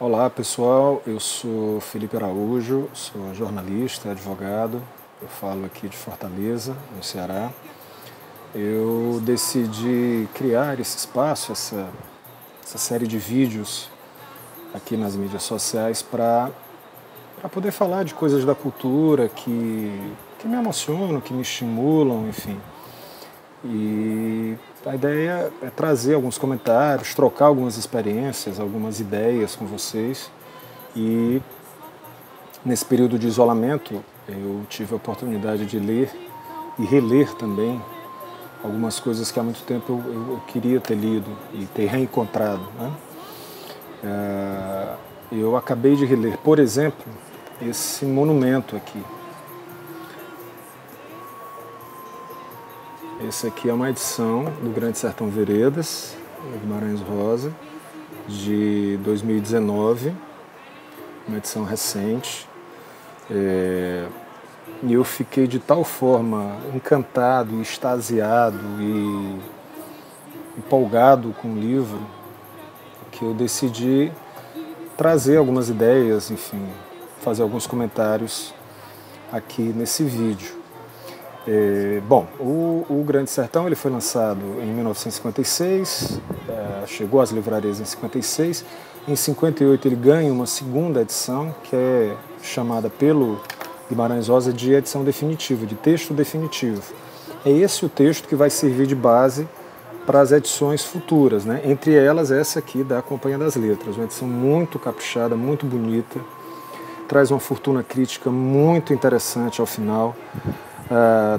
Olá pessoal, eu sou Felipe Araújo, sou jornalista, advogado, eu falo aqui de Fortaleza, no Ceará. Eu decidi criar esse espaço, essa série de vídeos aqui nas mídias sociais para poder falar de coisas da cultura que me emocionam, que me estimulam, enfim. E a ideia é trazer alguns comentários, trocar algumas experiências, algumas ideias com vocês. E nesse período de isolamento, eu tive a oportunidade de ler e reler também algumas coisas que há muito tempo eu queria ter lido e ter reencontrado, né? Eu acabei de reler, por exemplo, esse monumento aqui. Esse aqui é uma edição do Grande Sertão Veredas, Guimarães Rosa, de 2019, uma edição recente. E eu fiquei de tal forma encantado, extasiado e empolgado com o livro que eu decidi trazer algumas ideias, enfim, fazer alguns comentários aqui nesse vídeo. Bom, o Grande Sertão ele foi lançado em 1956, chegou às livrarias em 56. Em 58 ele ganha uma segunda edição, que é chamada pelo Guimarães Rosa de edição definitiva, de texto definitivo. É esse o texto que vai servir de base para as edições futuras, né? Entre elas essa aqui da Companhia das Letras, uma edição muito caprichada, muito bonita, traz uma fortuna crítica muito interessante ao final.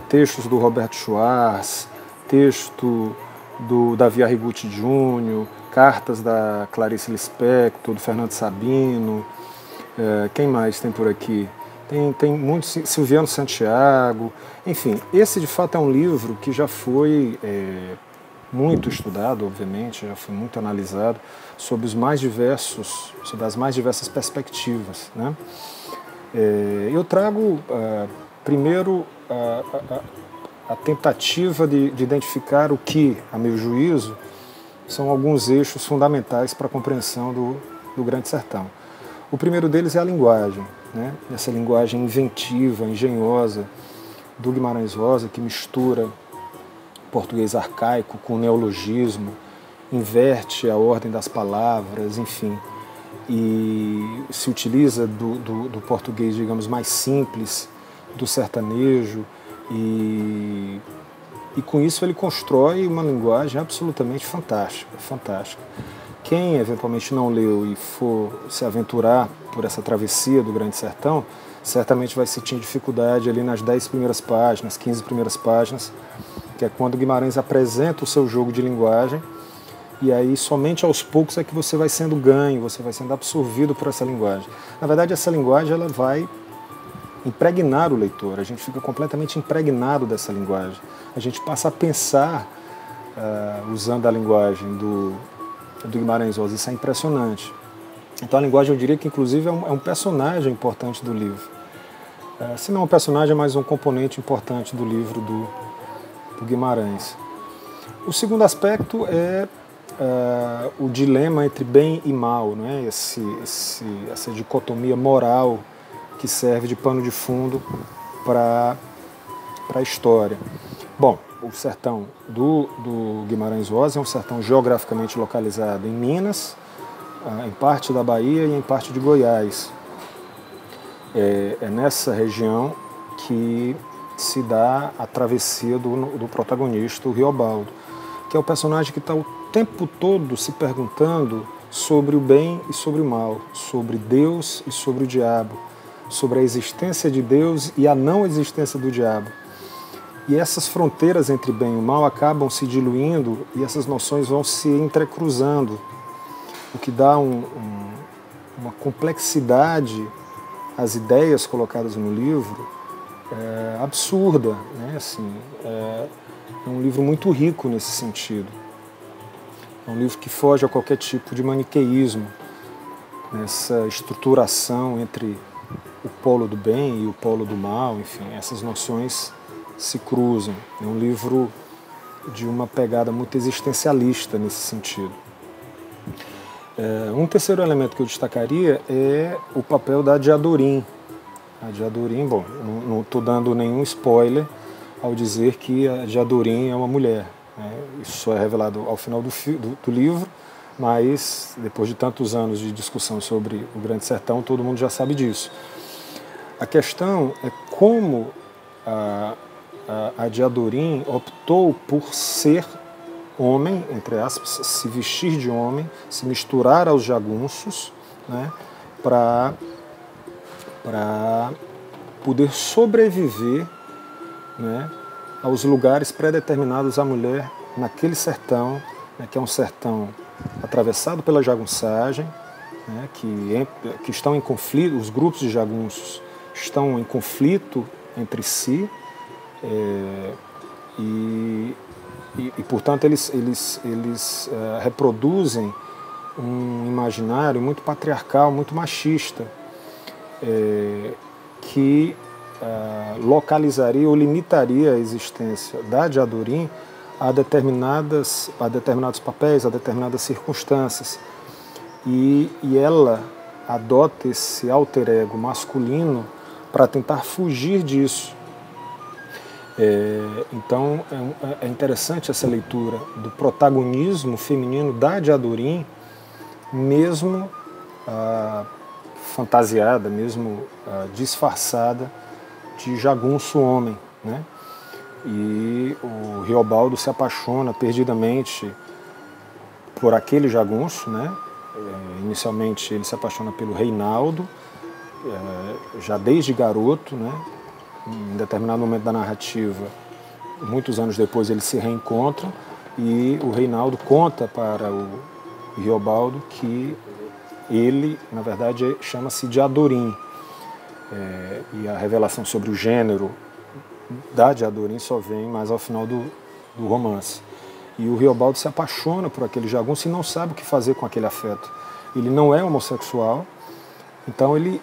Textos do Roberto Schwartz, texto do Davi Arrigucci Júnior, cartas da Clarice Lispector, do Fernando Sabino, quem mais tem por aqui? Tem muito, Silviano Santiago, enfim, esse de fato é um livro que já foi muito estudado, obviamente, já foi muito analisado sobre as mais diversas perspectivas, né? Eu trago primeiro a tentativa de identificar o que, a meu juízo, são alguns eixos fundamentais para a compreensão do Grande Sertão. O primeiro deles é a linguagem, né? Essa linguagem inventiva, engenhosa do Guimarães Rosa, que mistura português arcaico com neologismo, inverte a ordem das palavras, enfim, e se utiliza do português, digamos, mais simples, do sertanejo, e com isso ele constrói uma linguagem absolutamente fantástica, fantástica. Quem eventualmente não leu e for se aventurar por essa travessia do Grande Sertão, certamente vai sentir dificuldade ali nas 10 primeiras páginas, 15 primeiras páginas, que é quando Guimarães apresenta o seu jogo de linguagem, e aí somente aos poucos é que você vai sendo ganho, você vai sendo absorvido por essa linguagem. Na verdade, essa linguagem ela vai impregnar o leitor, a gente fica completamente impregnado dessa linguagem. A gente passa a pensar usando a linguagem do Guimarães Rosa, isso é impressionante. Então a linguagem eu diria que inclusive é um personagem importante do livro. Se não um personagem, mas um componente importante do livro do Guimarães. O segundo aspecto é o dilema entre bem e mal, né? Essa dicotomia moral que serve de pano de fundo para a história. Bom, o sertão do Guimarães Rosa é um sertão geograficamente localizado em Minas, em parte da Bahia e em parte de Goiás. É nessa região que se dá a travessia do protagonista, o Riobaldo, que é o personagem que está o tempo todo se perguntando sobre o bem e sobre o mal, sobre Deus e sobre o diabo, sobre a existência de Deus e a não existência do diabo. E essas fronteiras entre bem e o mal acabam se diluindo e essas noções vão se entrecruzando, o que dá uma complexidade às ideias colocadas no livro absurda, né? Assim, é um livro muito rico nesse sentido. É um livro que foge a qualquer tipo de maniqueísmo, nessa estruturação entre o polo do bem e o polo do mal, enfim, essas noções se cruzam. É um livro de uma pegada muito existencialista nesse sentido. Um terceiro elemento que eu destacaria é o papel da Diadorim. A Diadorim, bom, não estou dando nenhum spoiler ao dizer que a Diadorim é uma mulher, né? Isso só é revelado ao final do livro, mas depois de tantos anos de discussão sobre o Grande Sertão, todo mundo já sabe disso. A questão é como a Diadorim optou por ser homem, entre aspas, se vestir de homem, se misturar aos jagunços, né, para poder sobreviver, né, aos lugares pré-determinados à mulher naquele sertão, né, que é um sertão atravessado pela jagunçagem, né, que estão em conflito, os grupos de jagunços estão em conflito entre si, e portanto, eles reproduzem um imaginário muito patriarcal, muito machista, que localizaria ou limitaria a existência da Diadorim a determinados papéis, a determinadas circunstâncias. E ela adota esse alter ego masculino para tentar fugir disso. Então é interessante essa leitura do protagonismo feminino da Diadorim, mesmo fantasiada, mesmo disfarçada de jagunço homem, né? E o Riobaldo se apaixona perdidamente por aquele jagunço, né? Inicialmente ele se apaixona pelo Reinaldo, já desde garoto, né? Em determinado momento da narrativa, muitos anos depois eles se reencontram e o Reinaldo conta para o Riobaldo que ele, na verdade, chama-se Diadorim. E a revelação sobre o gênero da Diadorim só vem mais ao final do romance. E o Riobaldo se apaixona por aquele jagunço e não sabe o que fazer com aquele afeto. Ele não é homossexual, então ele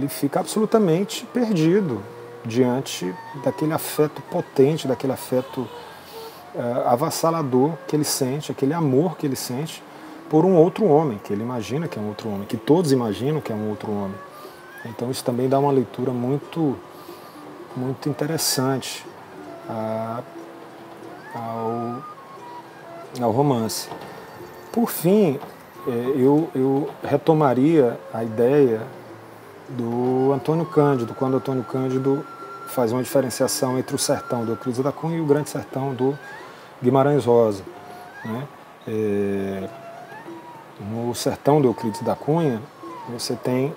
fica absolutamente perdido diante daquele afeto potente, daquele afeto avassalador que ele sente, aquele amor que ele sente por um outro homem, que ele imagina que é um outro homem, que todos imaginam que é um outro homem. Então isso também dá uma leitura muito, muito interessante ao romance. Por fim, eu retomaria a ideia do Antônio Cândido, quando Antônio Cândido faz uma diferenciação entre o sertão do Euclides da Cunha e o grande sertão do Guimarães Rosa, né? No sertão do Euclides da Cunha, você tem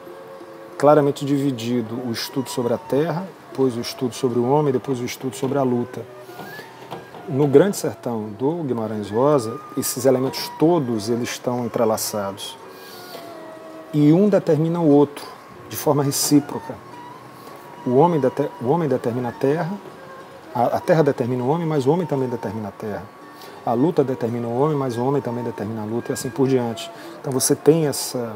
claramente dividido o estudo sobre a terra, depois o estudo sobre o homem, depois o estudo sobre a luta. No grande sertão do Guimarães Rosa, esses elementos todos eles estão entrelaçados. E um determina o outro, de forma recíproca. O homem determina a terra determina o homem, mas o homem também determina a terra. A luta determina o homem, mas o homem também determina a luta, e assim por diante. Então você tem essa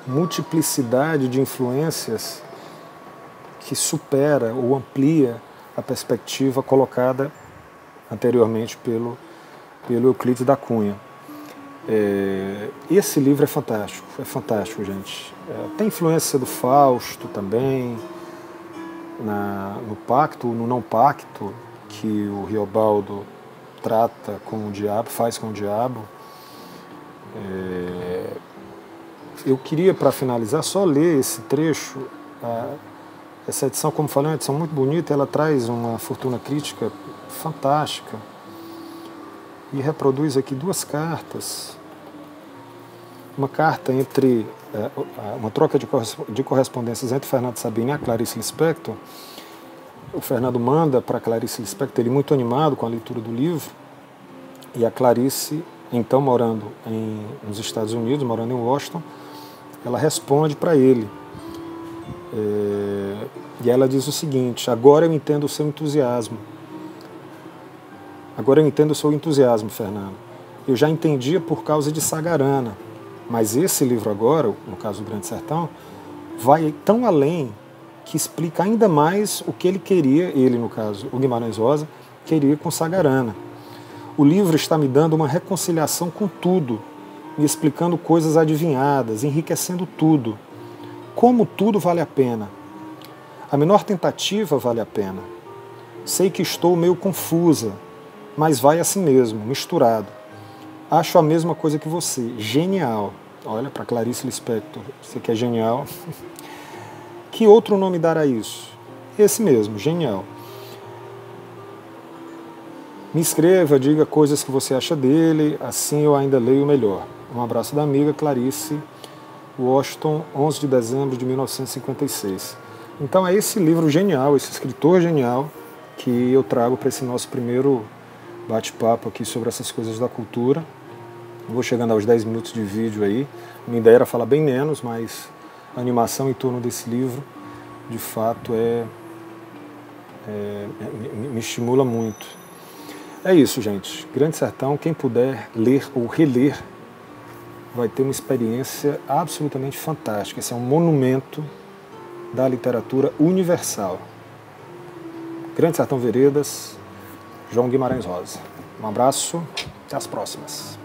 multiplicidade de influências que supera ou amplia a perspectiva colocada anteriormente pelo Euclides da Cunha. Esse livro é fantástico, gente. Tem influência do Fausto também, no pacto, no não pacto, que o Riobaldo trata com o diabo, faz com o diabo. Eu queria, para finalizar, só ler esse trecho. Essa edição, como falei, é uma edição muito bonita, ela traz uma fortuna crítica fantástica e reproduz aqui duas cartas. Uma carta entre uma troca de correspondências entre Fernando Sabino e a Clarice Lispector. O Fernando manda para a Clarice Lispector, ele muito animado com a leitura do livro, e a Clarice, então morando nos Estados Unidos, morando em Washington, ela responde para ele. E ela diz o seguinte: agora eu entendo o seu entusiasmo. Agora eu entendo o seu entusiasmo, Fernando. Eu já entendia por causa de Sagarana, mas esse livro agora, no caso do Grande Sertão, vai tão além que explica ainda mais o que ele queria, ele no caso, o Guimarães Rosa, queria com Sagarana. O livro está me dando uma reconciliação com tudo, me explicando coisas adivinhadas, enriquecendo tudo. Como tudo vale a pena. A menor tentativa vale a pena. Sei que estou meio confusa, mas vai assim mesmo, misturado. Acho a mesma coisa que você. Genial. Olha, para Clarice Lispector, você que é genial. Que outro nome dar a isso? Esse mesmo, genial. Me escreva, diga coisas que você acha dele, assim eu ainda leio melhor. Um abraço da amiga Clarice, Washington, 11 de dezembro de 1956. Então é esse livro genial, esse escritor genial, que eu trago para esse nosso primeiro bate-papo aqui sobre essas coisas da cultura. Vou chegando aos 10 minutos de vídeo aí. Minha ideia era falar bem menos, mas a animação em torno desse livro, de fato, me estimula muito. É isso, gente. Grande Sertão, quem puder ler ou reler, vai ter uma experiência absolutamente fantástica. Esse é um monumento da literatura universal. Grande Sertão Veredas, João Guimarães Rosa. Um abraço, até as próximas.